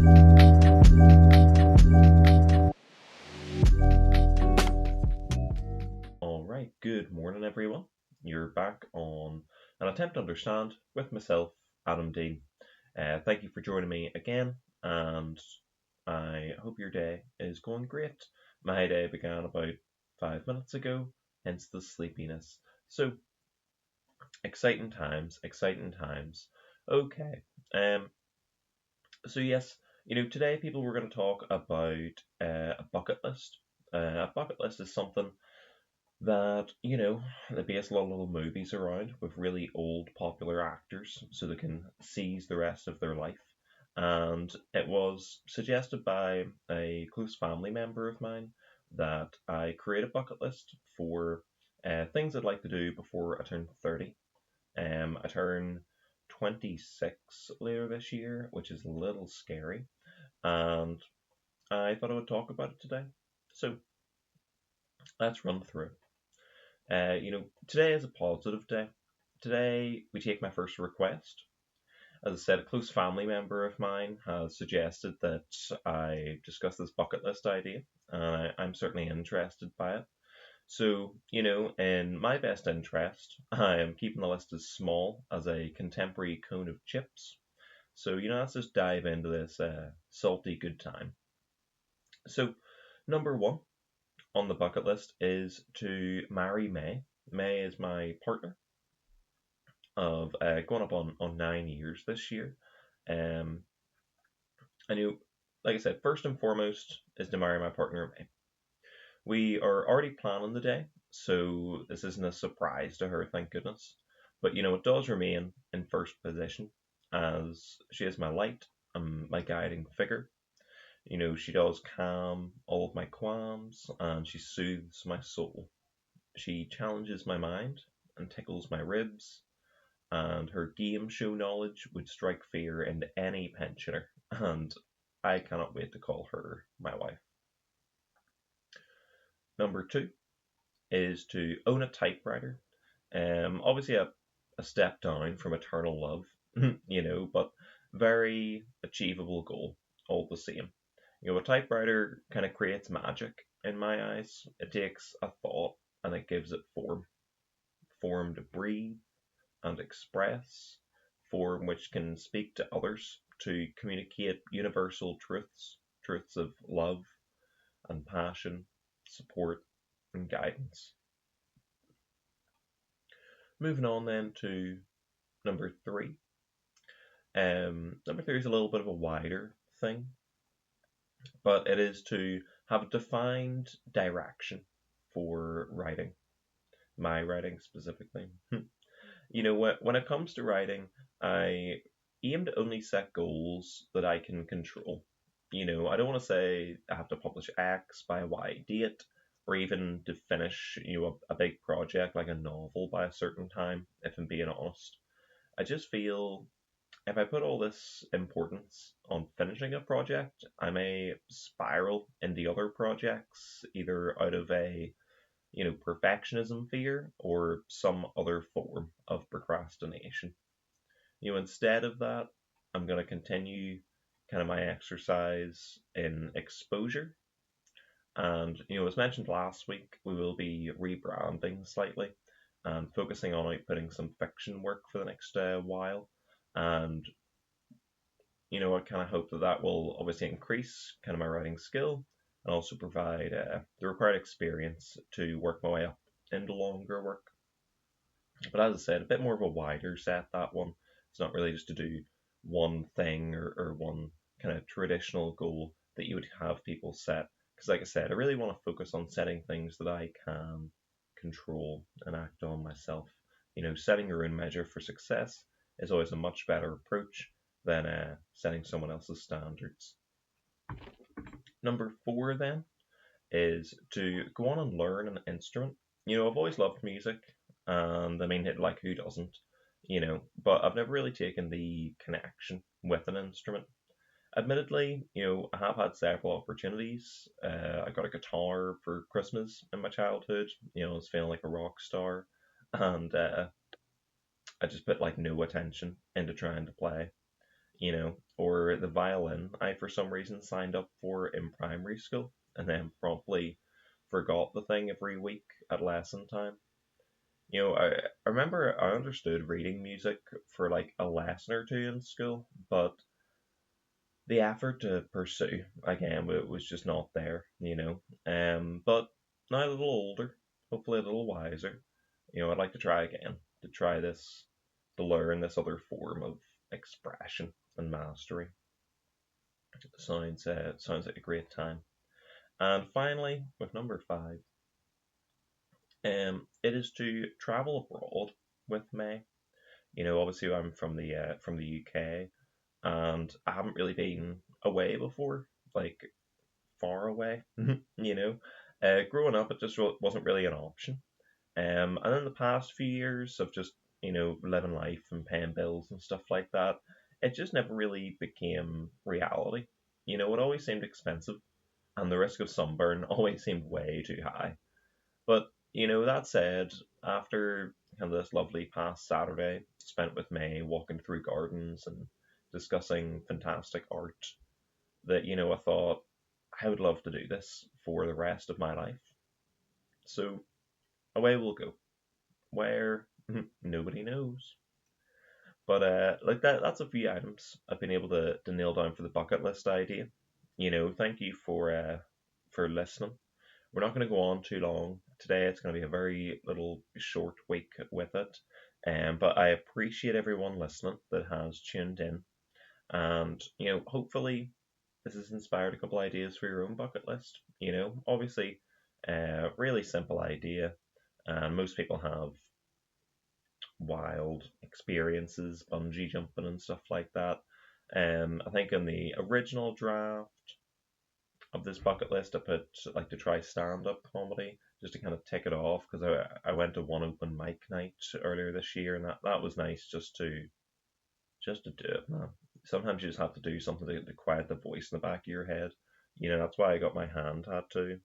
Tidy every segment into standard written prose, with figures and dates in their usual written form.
All right, good morning, everyone. You're back on an attempt to understand with myself, Adam Dean. Thank you for joining me again, and I hope your day is going great. My day began about 5 minutes ago, hence the sleepiness. So, exciting times, exciting times. Okay, um, so yes, today people were going to talk about a bucket list. A bucket list is something that, they base a lot of little movies around with really old popular actors so they can seize the rest of their life. And it was suggested by a close family member of mine that I create a bucket list for things I'd like to do before I turn 30. I turn 26 later this year, which is a little scary. And I thought I would talk about it today. So let's run through. Today is a positive day. Today we take my first request. As I said, a close family member of mine has suggested that I discuss this bucket list idea, and I'm certainly interested by it. So, in my best interest, I am keeping the list as small as a contemporary cone of chips. So, let's just dive into this salty good time. So, number one on the bucket list is to marry May. May is my partner of going up on 9 years this year. Um, I knew, like I said, first and foremost is to marry my partner May. We are already planning the day, so this isn't a surprise to her, thank goodness. But it does remain in first position as she is my light and my guiding figure. She does calm all of my qualms and she soothes my soul. She challenges my mind and tickles my ribs, and her game show knowledge would strike fear into any pensioner, and I cannot wait to call her my wife. Number two is to own a typewriter. Obviously a step down from eternal love, but very achievable goal all the same. A typewriter kind of creates magic in my eyes. It takes a thought and it gives it form. Form to breathe and express, form which can speak to others, to communicate universal truths, truths of love and passion, support and guidance. Moving on then to number three. Number three is a little bit of a wider thing, but it is to have a defined direction for writing, my writing specifically. When it comes to writing, I aim to only set goals that I can control. I don't want to say I have to publish X by Y date, or even to finish, a big project like a novel by a certain time, if I'm being honest. I just feel if I put all this importance on finishing a project, I may spiral into other projects, either out of a perfectionism fear or some other form of procrastination. Instead of that, I'm going to continue kind of my exercise in exposure. And, as mentioned last week, we will be rebranding slightly and focusing on outputting some fiction work for the next while. And, I kind of hope that that will obviously increase kind of my writing skill and also provide the required experience to work my way up into longer work. But as I said, a bit more of a wider set, that one. It's not really just to do one thing or one kind of traditional goal that you would have people set. Because, like I said, I really want to focus on setting things that I can control and act on myself. Setting your own measure for success is always a much better approach than setting someone else's standards. Number four, then, is to go on and learn an instrument. I've always loved music, and I mean, like, who doesn't? But I've never really taken the connection with an instrument. Admittedly, I have had several opportunities. I got a guitar for Christmas in my childhood. I was feeling like a rock star, and I just put like no attention into trying to play. or the violin I for some reason signed up for in primary school and then promptly forgot the thing every week at lesson time. I remember I understood reading music for like a lesson or two in school, but the effort to pursue again it was just not there. But now a little older, hopefully a little wiser, I'd like to try again, to try this, to learn this other form of expression and mastery. Sounds like a great time. And finally, with number five, it is to travel abroad with me. Obviously I'm from the UK, and I haven't really been away before, like far away. Growing up, it just wasn't really an option. And in the past few years of just living life and paying bills and stuff like that, it just never really became reality. It always seemed expensive, and the risk of sunburn always seemed way too high. But that said, after kind of this lovely past Saturday spent with May walking through gardens and discussing fantastic art, that I thought I would love to do this for the rest of my life. So away we'll go. Where? Nobody knows. But like that's a few items I've been able to nail down for the bucket list idea. Thank you for listening. We're not going to go on too long today. It's going to be a very little short week with it. But I appreciate everyone listening that has tuned in. And, hopefully this has inspired a couple ideas for your own bucket list. Obviously, really simple idea. And most people have wild experiences, bungee jumping and stuff like that. I think in the original draft of this bucket list, I put like to try stand up comedy just to kind of tick it off because I went to one open mic night earlier this year, and that was nice just to do it, man. Sometimes you just have to do something to quiet the voice in the back of your head. That's why I got my hand tattoo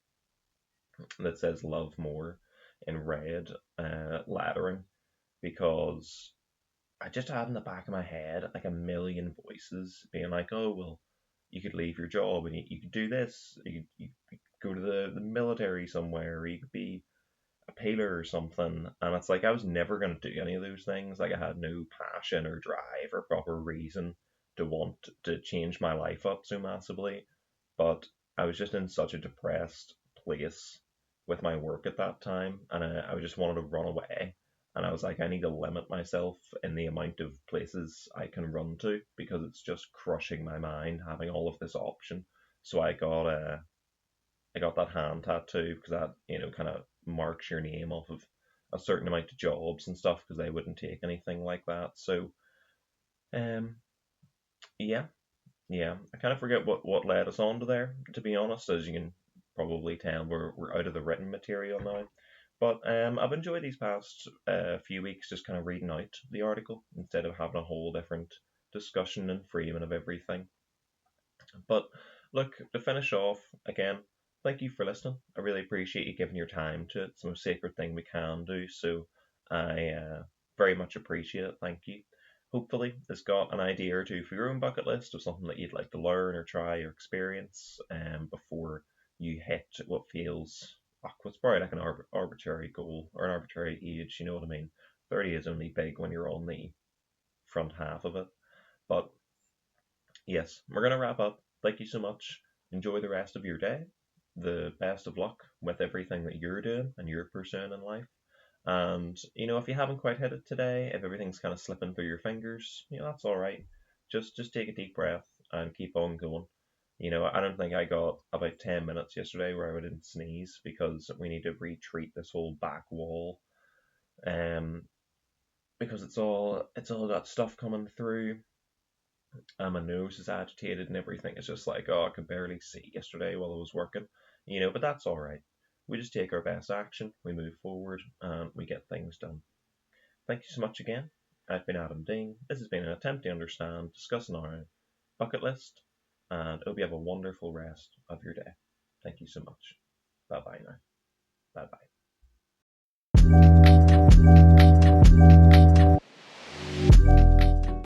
that says "Love More" in red lettering, because I just had in the back of my head like a million voices being like, "Oh well, you could leave your job and you could do this. You could go to the military somewhere, or you could be a paler or something." And it's like I was never going to do any of those things. Like I had no passion or drive or proper reason to want to change my life up so massively. But I was just in such a depressed place with my work at that time, and I just wanted to run away. And I was like, I need to limit myself in the amount of places I can run to because it's just crushing my mind having all of this option. So I got that hand tattoo because that kind of marks your name off of a certain amount of jobs and stuff because they wouldn't take anything like that. So um yeah, yeah, I kind of forget what led us on to there. To be honest, as you can probably tell, we're out of the written material now. But I've enjoyed these past few weeks just kind of reading out the article instead of having a whole different discussion and framing of everything. But look, to finish off, again, thank you for listening. I really appreciate you giving your time to it. It's the most sacred thing we can do. So I very much appreciate it. Thank you. Hopefully, this got an idea or two for your own bucket list of something that you'd like to learn or try or experience before you hit what feels what's probably like an arbitrary goal or an arbitrary age. You know what I mean? 30 is only big when you're on the front half of it. But yes, we're going to wrap up. Thank you so much. Enjoy the rest of your day. The best of luck with everything that you're doing and you're pursuing in life. And, if you haven't quite hit it today, if everything's kind of slipping through your fingers, that's all right. Just take a deep breath and keep on going. I don't think I got about 10 minutes yesterday where I didn't sneeze because we need to retreat this whole back wall. Um, because it's all got stuff coming through, and my nose is agitated and everything. It's just like, oh, I could barely see yesterday while I was working, but that's all right. We just take our best action, we move forward, and we get things done. Thank you so much again. I've been Adam Dean. This has been an attempt to understand, discussing our bucket list, and hope you have a wonderful rest of your day. Thank you so much. Bye bye now. Bye bye.